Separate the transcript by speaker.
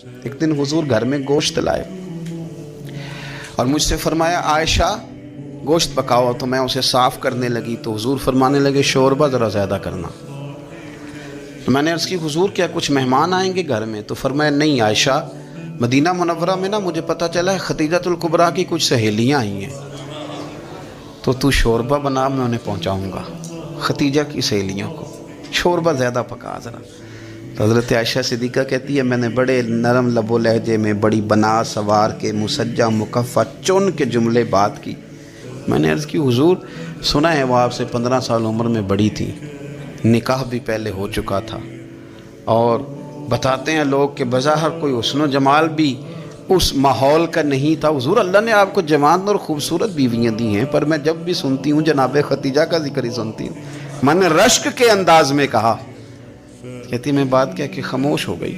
Speaker 1: ایک دن حضور گھر میں گوشت لائے اور مجھ سے فرمایا عائشہ گوشت پکاؤ، تو میں اسے صاف کرنے لگی تو حضور فرمانے لگے شوربہ ذرا زیادہ کرنا۔ تو میں نے عرض کی حضور کیا کچھ مہمان آئیں گے گھر میں؟ تو فرمایا نہیں عائشہ، مدینہ منورہ میں نا مجھے پتہ چلا ہے خدیجۃ الکبریٰ کی کچھ سہیلیاں آئی ہیں، تو شوربہ بنا، میں انہیں پہنچاؤں گا، خدیجہ کی سہیلیوں کو شوربہ زیادہ پکا ذرا۔ تو حضرت عائشہ صدیقہ کہتی ہے میں نے بڑے نرم لب و لہجے میں بڑی بنا سوار کے مسجع مکفّع چن کے جملے بات کی۔ میں نے عرض کی حضور سنا ہے وہ آپ سے 15 سال عمر میں بڑی تھی، نکاح بھی پہلے ہو چکا تھا، اور بتاتے ہیں لوگ کہ بظاہر کوئی حسن و جمال بھی اس ماحول کا نہیں تھا۔ حضور اللہ نے آپ کو جوان اور خوبصورت بیویاں دی ہیں، پر میں جب بھی سنتی ہوں جناب خدیجہ کا ذکر ہی سنتی ہوں۔ میں نے رشک کے انداز میں کہا، کہتی میں بات کہہ کے خاموش ہو گئی۔